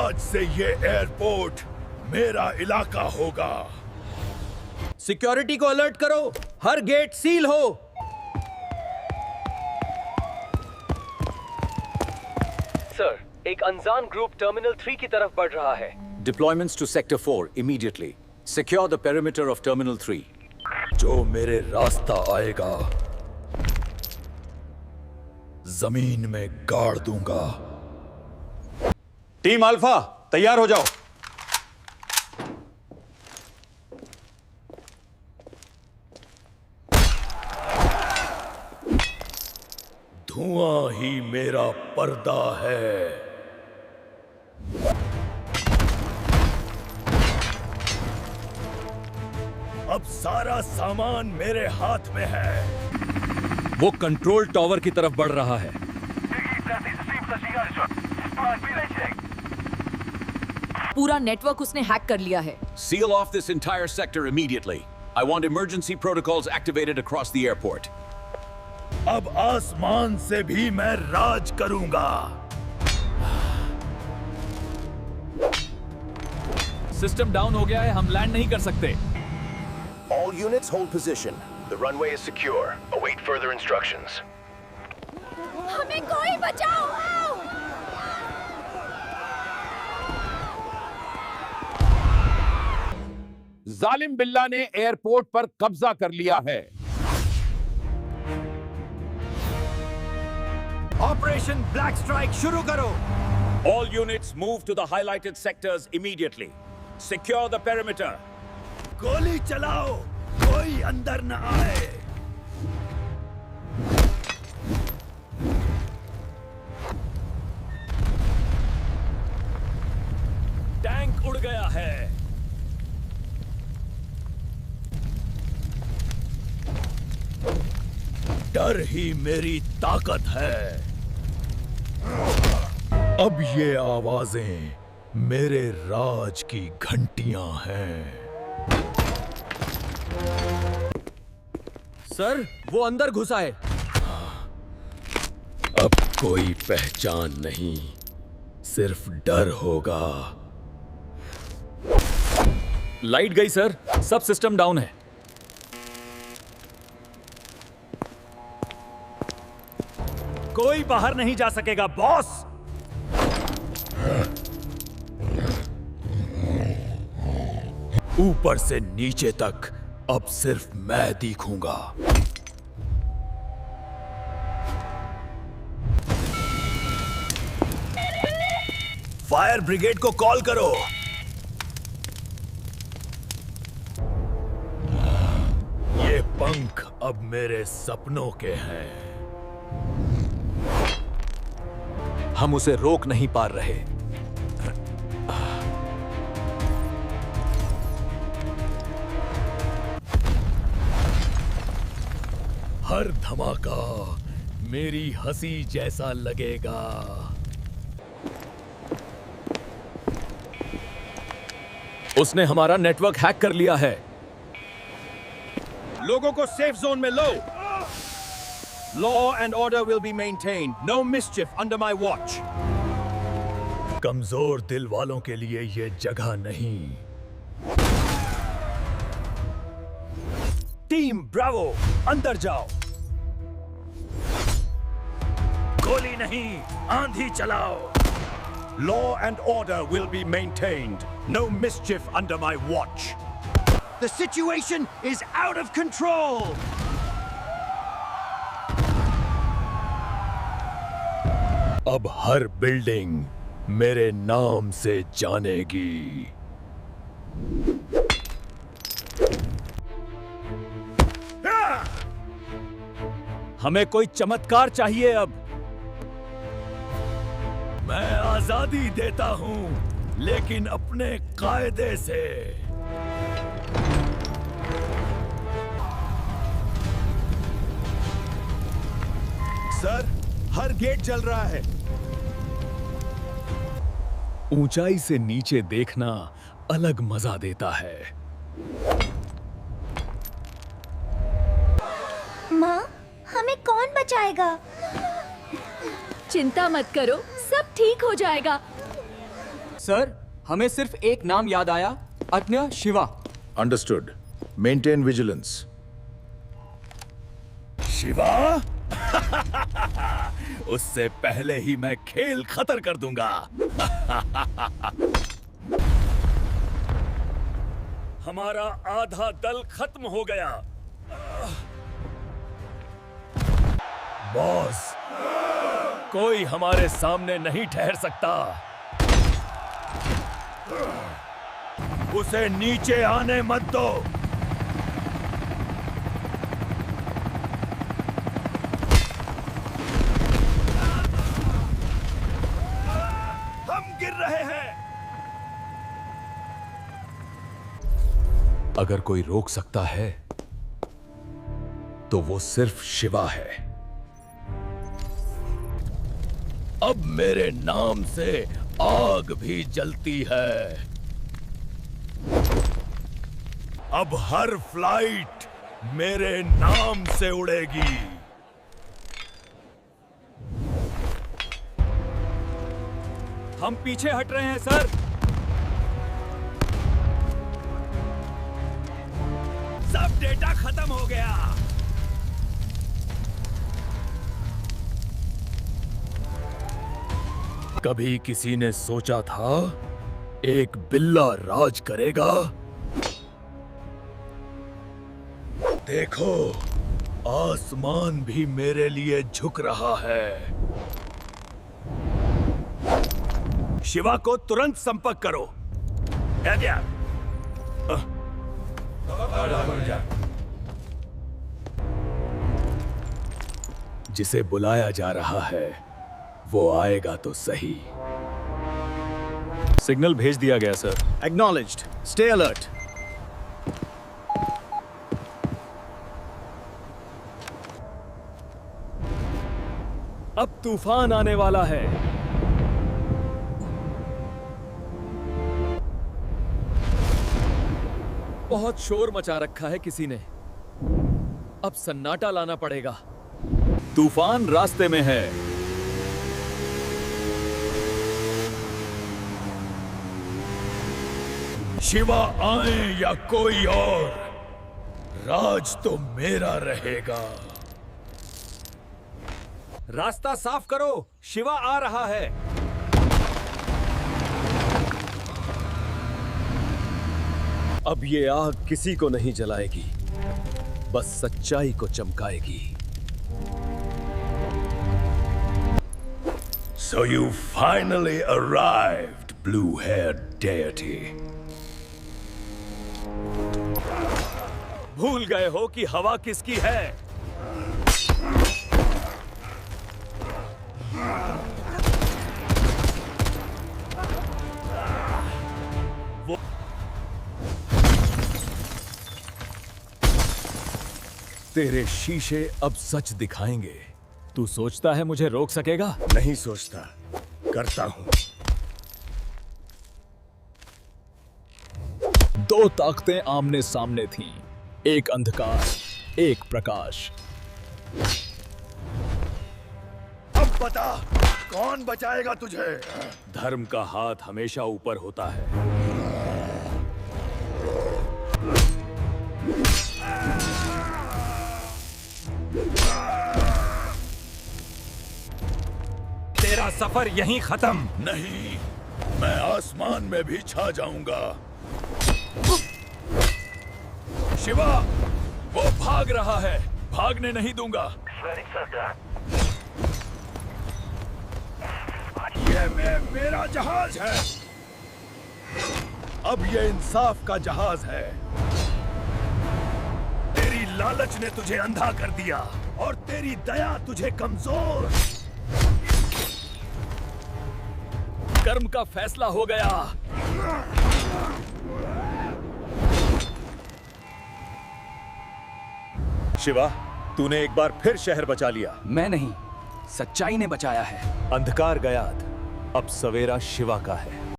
आज से ये एयरपोर्ट मेरा इलाका होगा। सिक्योरिटी को अलर्ट करो, हर गेट सील हो। सर, एक अनजान ग्रुप टर्मिनल 3 की तरफ बढ़ रहा है। Deployments to Sector 4 immediately. Secure the perimeter of Terminal 3. जो मेरे रास्ता आएगा जमीन में गाड़ दूंगा। टीम अल्फा तैयार हो जाओ। धुआं ही मेरा पर्दा है। अब सारा सामान मेरे हाथ में है। वो कंट्रोल टावर की तरफ बढ़ रहा है। पूरा नेटवर्क उसने हैक कर लिया है। Seal off this entire sector immediately. I want emergency protocols activated across the airport. अब आसमान से भी मैं राज करूंगा। सिस्टम डाउन हो गया है, हम लैंड नहीं कर सकते। All units hold position. The runway is secure. Await further instructions. हमें कोई बचाओ! जालिम बिल्ला ने एयरपोर्ट पर कब्जा कर लिया है। ऑपरेशन ब्लैक स्ट्राइक शुरू करो। All units move to the highlighted sectors immediately. Secure the perimeter. गोली चलाओ, कोई अंदर न आए। टैंक उड़ गया है। डर ही मेरी ताकत है। अब ये आवाजें मेरे राज की घंटियां हैं। सर, वो अंदर घुसा है। अब कोई पहचान नहीं, सिर्फ डर होगा। लाइट गई सर, सब सिस्टम डाउन है। कोई बाहर नहीं जा सकेगा बॉस। ऊपर से नीचे तक अब सिर्फ मैं दिखूंगा। फायर ब्रिगेड को कॉल करो। ये पंख अब मेरे सपनों के हैं। हम उसे रोक नहीं पा रहे। हर धमाका मेरी हंसी जैसा लगेगा। उसने हमारा नेटवर्क हैक कर लिया है। लोगों को सेफ जोन में लो। Law and order will be maintained. No mischief under my watch. कमजोर दिल वालों के लिए ये जगह नहीं। टीम ब्रावो, अंदर जाओ। गोली नहीं, आंधी चलाओ। Law and order will be maintained. No mischief under my watch. The situation is out of control. अब हर बिल्डिंग मेरे नाम से जानेगी। हमें कोई चमत्कार चाहिए अब। मैं आजादी देता हूं, लेकिन अपने कायदे से। सर, हर गेट जल रहा है। ऊंचाई से नीचे देखना अलग मजा देता है। माँ, हमें कौन बचाएगा? चिंता मत करो, सब ठीक हो जाएगा। सर, हमें सिर्फ एक नाम याद आया, अज्ञा Shiva. Understood. Maintain vigilance. Shiva? उससे पहले ही मैं खेल खत्म कर दूंगा। हमारा आधा दल खत्म हो गया। बॉस, कोई हमारे सामने नहीं ठहर सकता। उसे नीचे आने मत दो। हम गिर रहे हैं। अगर कोई रोक सकता है तो वो सिर्फ शिवा है। अब मेरे नाम से आग भी जलती है। अब हर फ्लाइट मेरे नाम से उड़ेगी। हम पीछे हट रहे हैं सर। सब डेटा खत्म हो गया। कभी किसी ने सोचा था एक बिल्ला राज करेगा? देखो, आसमान भी मेरे लिए झुक रहा है। शिवा को तुरंत संपर्क करो। जिसे बुलाया जा रहा है वो आएगा तो सही। सिग्नल भेज दिया गया सर। Acknowledged. Stay alert. अब तूफान आने वाला है। बहुत शोर मचा रखा है किसी ने। अब सन्नाटा लाना पड़ेगा। तूफान रास्ते में है। शिवा आए या कोई और, राज तो मेरा रहेगा। रास्ता साफ करो, शिवा आ रहा है। अब ये आग किसी को नहीं जलाएगी, बस सच्चाई को चमकाएगी। So you finally arrived, blue-haired deity. भूल गए हो कि हवा किसकी है? तेरे शीशे अब सच दिखाएंगे। तू सोचता है मुझे रोक सकेगा? नहीं सोचता, करता हूं। दो ताकतें आमने सामने थीं, एक अंधकार, एक प्रकाश। अब बता, कौन बचाएगा तुझे? धर्म का हाथ हमेशा ऊपर होता है। तेरा सफर यहीं खत्म। नहीं, मैं आसमान में भी छा जाऊंगा। शिवा, वो भाग रहा है, भागने नहीं दूंगा। ये मेरा जहाज है। अब ये इंसाफ का जहाज है। तेरी लालच ने तुझे अंधा कर दिया और तेरी दया तुझे कमजोर। कर्म का फैसला हो गया। शिवा, तूने एक बार फिर शहर बचा लिया। मैं नहीं, सच्चाई ने बचाया है। अंधकार गया, अब सवेरा शिवा का है।